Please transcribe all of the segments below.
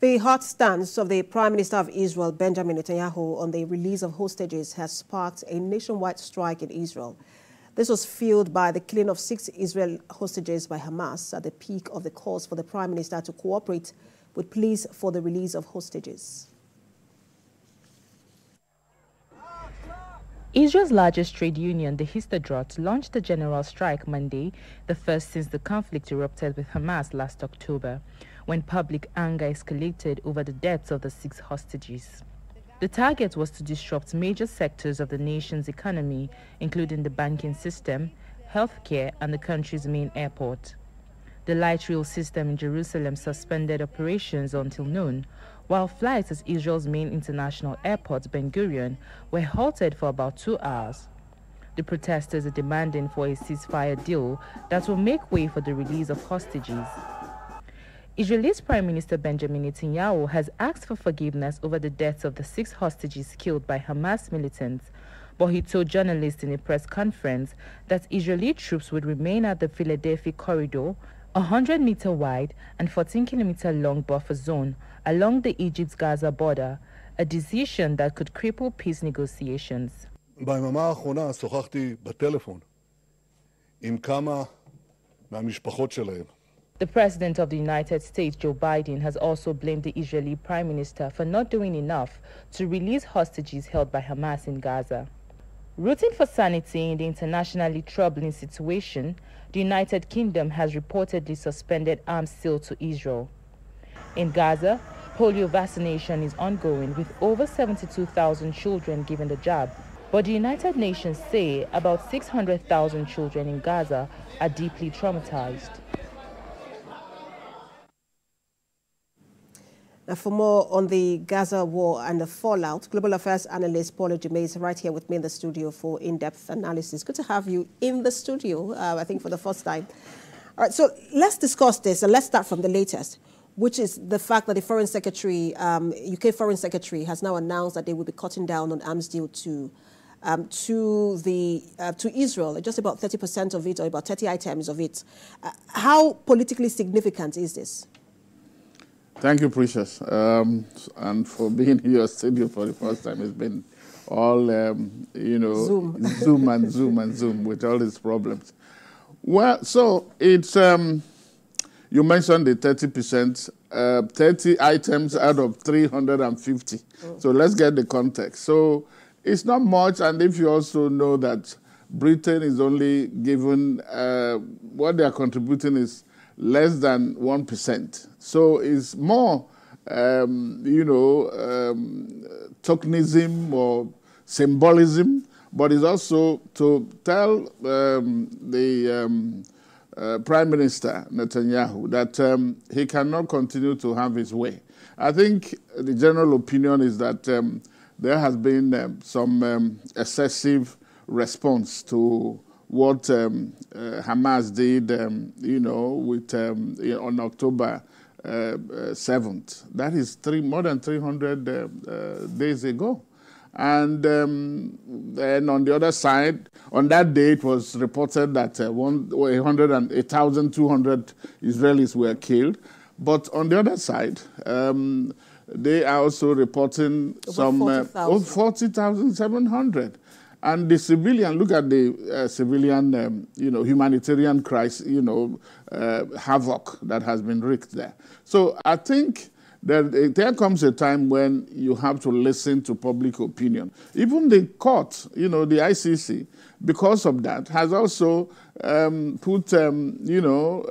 The hard stance of the Prime Minister of Israel, Benjamin Netanyahu, on the release of hostages has sparked a nationwide strike in Israel. This was fueled by the killing of 6 Israeli hostages by Hamas at the peak of the calls for the Prime Minister to cooperate with pleas for the release of hostages. Israel's largest trade union, the Histadrut, launched a general strike Monday, the first since the conflict erupted with Hamas last October, when public anger escalated over the deaths of the 6 hostages. The target was to disrupt major sectors of the nation's economy, including the banking system, healthcare, and the country's main airport. The light rail system in Jerusalem suspended operations until noon, while flights at Israel's main international airport, Ben Gurion, were halted for about 2 hours. The protesters are demanding for a ceasefire deal that will make way for the release of hostages. Israel's Prime Minister Benjamin Netanyahu has asked for forgiveness over the deaths of the 6 hostages killed by Hamas militants, but he told journalists in a press conference that Israeli troops would remain at the Philadelphia corridor, a 100-meter wide and 14-kilometer long buffer zone along the Egypt-Gaza border, a decision that could cripple peace negotiations. ביממה האחרונה שוחחתי בטלפון עם כמה מהמשפחות שלהם. The President of the United States, Joe Biden, has also blamed the Israeli Prime Minister for not doing enough to release hostages held by Hamas in Gaza. Rooting for sanity in the internationally troubling situation, the United Kingdom has reportedly suspended arms sale to Israel. In Gaza, polio vaccination is ongoing, with over 72,000 children given the jab. But the United Nations say about 600,000 children in Gaza are deeply traumatized. Now, for more on the Gaza war and the fallout, global affairs analyst Paula Jemay is right here with me in the studio for in-depth analysis. Good to have you in the studio, I think, for the first time. All right, so let's discuss this, and let's start from the latest, which is the fact that the Foreign Secretary, UK Foreign Secretary, has now announced that they will be cutting down on arms deal to Israel, just about 30% of it, or about 30 items of it. How politically significant is this? Thank you, Precious, and for being in your studio for the first time. It's been all, you know, Zoom and Zoom and Zoom with all these problems. Well, so it's, you mentioned the 30%, 30 items out of 350. So let's get the context. So it's not much, and if you also know that Britain is only given, what they are contributing is less than 1%. So it's more, you know, tokenism or symbolism, but it's also to tell the Prime Minister Netanyahu that he cannot continue to have his way. I think the general opinion is that there has been some excessive response to what Hamas did, you know, with on October 7th. That is more than 300 days ago. And then on the other side, on that day, it was reported that 1,200 Israelis were killed. But on the other side, they are also reporting some 40,700. And the civilian, look at the civilian, you know, humanitarian crisis, you know, havoc that has been wreaked there. So I think that there comes a time when you have to listen to public opinion. Even the court, you know, the ICC, because of that, has also put, you know,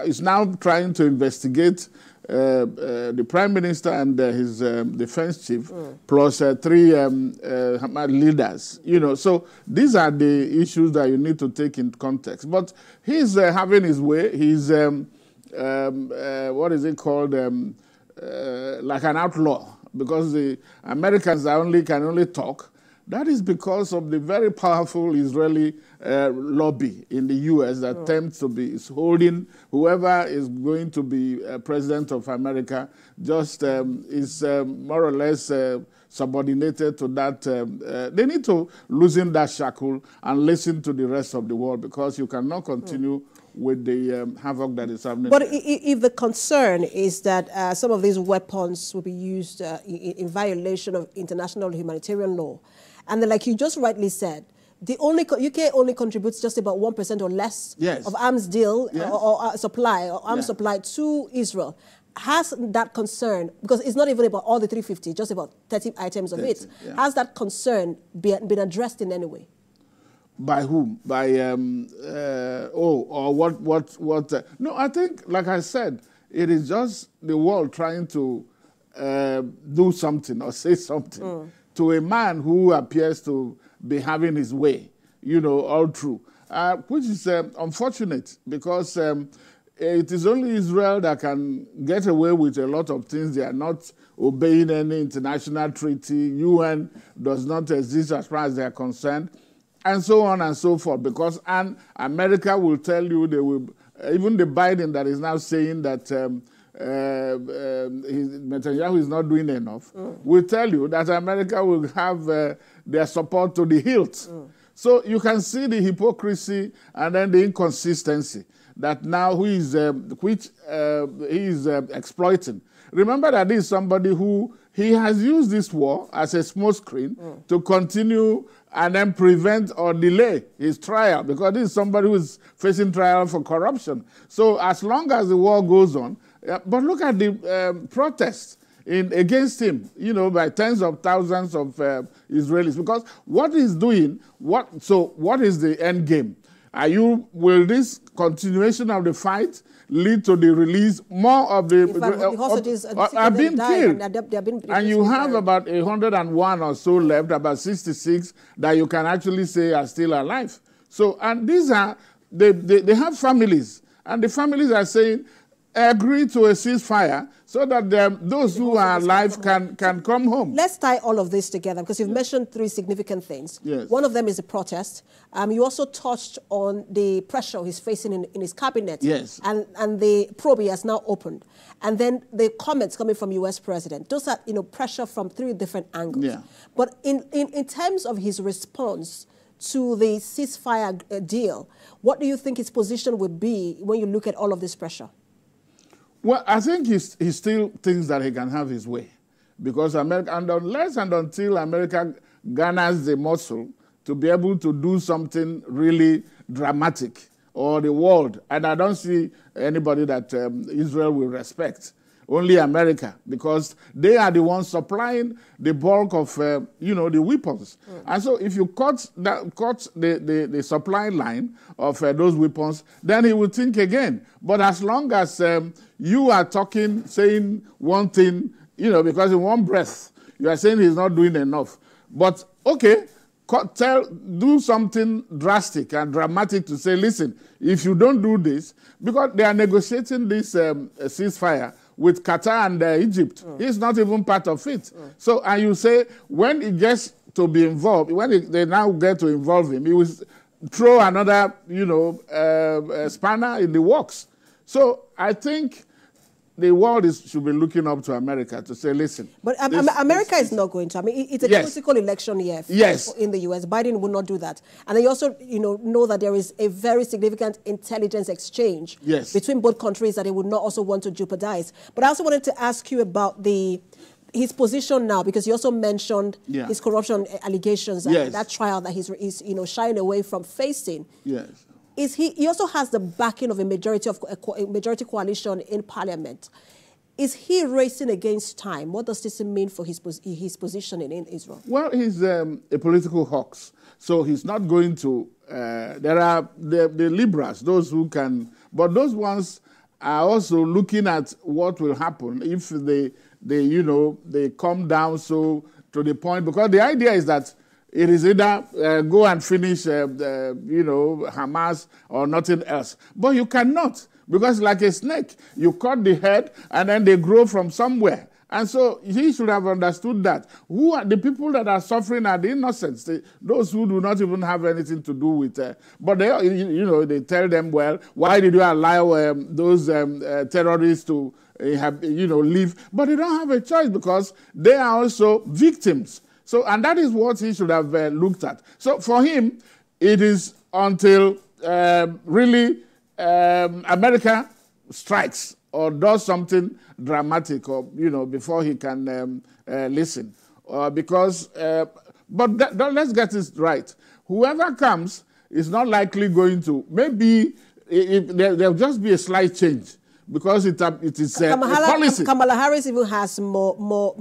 is now trying to investigate the Prime Minister and his defense chief, plus 3 Hamas leaders. You know, so these are the issues that you need to take in context. But he's having his way. He's, what is it called, like an outlaw, because the Americans can only talk. That is because of the very powerful Israeli lobby in the U.S. that attempts to be holding whoever is going to be president of America, just is more or less subordinated to that. They need to loosen that shackle and listen to the rest of the world, because you cannot continue with the havoc that is happening. But if the concern is that some of these weapons will be used in violation of international humanitarian law, and then, like you just rightly said, the UK only contributes just about 1% or less of arms deal or supply or arms supply to Israel. Has that concern, because it's not even about all the 350, just about 30 items of it, has that concern been addressed in any way? By whom? By, or what? No, I think, like I said, it is just the world trying to do something or say something to a man who appears to be having his way, you know, all through, which is unfortunate, because it is only Israel that can get away with a lot of things. They are not obeying any international treaty. UN does not exist as far as they are concerned, and so on and so forth. Because America will tell you, they will, even the Biden that is now saying that Netanyahu is not doing enough, will tell you that America will have their support to the hilt. So you can see the hypocrisy and then the inconsistency that now he is exploiting. Remember that this is somebody who he has used this war as a smokescreen to continue and then prevent or delay his trial, because this is somebody who is facing trial for corruption. So as long as the war goes on, but look at the protests against him, you know, by tens of thousands of Israelis. Because what he's doing, what is the end game? Will this continuation of the fight lead to the release more of the hostages are being killed? And you have about 101 or so left, about 66 that you can actually say are still alive. So, and these are, they have families, and the families are saying, agree to a ceasefire so that those who are alive can come home. Let's tie all of this together, because you've mentioned three significant things. Yes. One of them is the protest. You also touched on the pressure he's facing in his cabinet. Yes. And the probe he has now opened. And then the comments coming from U.S. President. Those are, you know, pressure from three different angles. Yeah. But in terms of his response to the ceasefire deal, what do you think his position would be when you look at all of this pressure? Well, I think he still thinks that he can have his way, because America, and unless and until America garners the muscle to be able to do something really dramatic, or the world, and I don't see anybody that Israel will respect, only America, because they are the ones supplying the bulk of, you know, the weapons. And so if you cut the supply line of those weapons, then he will think again. But as long as you are talking, saying one thing, you know, because in one breath, you are saying he's not doing enough. But, okay, do something drastic and dramatic to say, listen, if you don't do this, because they are negotiating this ceasefire with Qatar and Egypt. He's not even part of it. So, and you say, when he gets to be involved, when they now get to involve him, he will throw another, you know, spanner in the works. So I think the world should be looking up to America to say, listen. But America is not going to. I mean, it's a critical election year in the U.S. Biden will not do that. And they also, you know that there is a very significant intelligence exchange between both countries that they would not also want to jeopardize. But I also wanted to ask you about his position now, because you also mentioned his corruption allegations and that trial that he's shying away from facing. Yes. He also has the backing of a majority coalition in Parliament. Is he racing against time? What does this mean for his positioning in Israel? Well, he's a political hawks, so he's not going to. There are the liberals, those who can, but those ones are also looking at what will happen if they come down so to the point, because the idea is that it is either go and finish, Hamas or nothing else. But you cannot, because like a snake, you cut the head and then they grow from somewhere. And so he should have understood that. Who are the people that are suffering are the innocents, those who do not even have anything to do with it. But they tell them, well, why did you allow those terrorists to leave? But they don't have a choice, because they are also victims. So, and that is what he should have looked at. So for him, it is until really America strikes or does something dramatic, or before he can listen, because. But let's get this right. Whoever comes is not likely going to. Maybe there'll just be a slight change because it is a policy. Kamala Harris even has more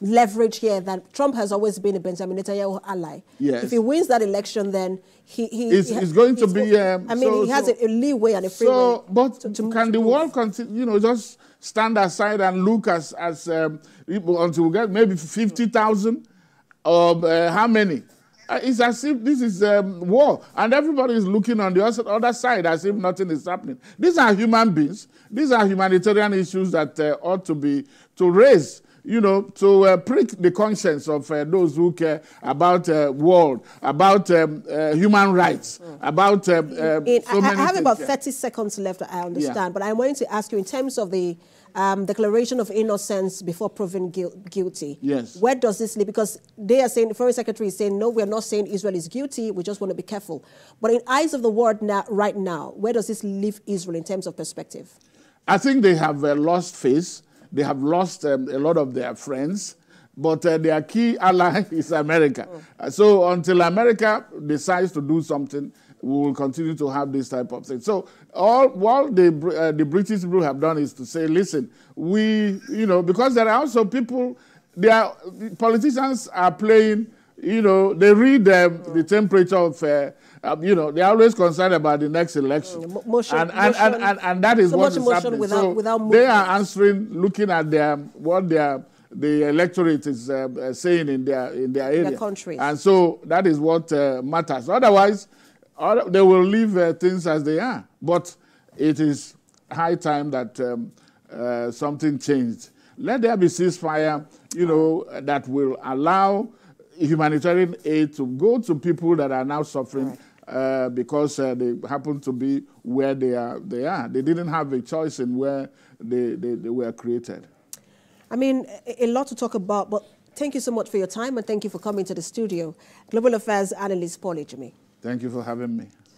leverage here than Trump has always been a Benjamin Netanyahu ally. Yes. If he wins that election, then he's going to be. he has a leeway and a freeway. So, but can the world continue? Just stand aside and look as until we get maybe 50,000 or how many? It's as if this is war, and everybody is looking on the other side as if nothing is happening. These are human beings. These are humanitarian issues that ought to raise, to prick the conscience of those who care about world, about human rights, about so many things. I have about 30 seconds left, I understand, but I wanted to ask you in terms of the declaration of innocence before proven guilty. Yes. Where does this leave? Because they are saying, the Foreign Secretary is saying, no, we're not saying Israel is guilty. We just want to be careful. But in eyes of the world right now, where does this leave Israel in terms of perspective? I think they have lost face. They have lost a lot of their friends. But their key ally is America. So until America decides to do something, we will continue to have this type of thing. So what the British people have done is to say, listen, because there are also people, politicians are playing, they read the temperature of, they're always concerned about the next election. And that is what is happening. So they are answering, looking at what the electorate is saying in their area. Countries. And so that is what matters. Otherwise, they will leave things as they are. But it is high time that something changed. Let there be ceasefire, that will allow humanitarian aid to go to people that are now suffering because they happen to be where they are. They didn't have a choice in where they were created. I mean, a lot to talk about, but thank you so much for your time and thank you for coming to the studio. Global Affairs Analyst Paul Ejimi. Thank you for having me.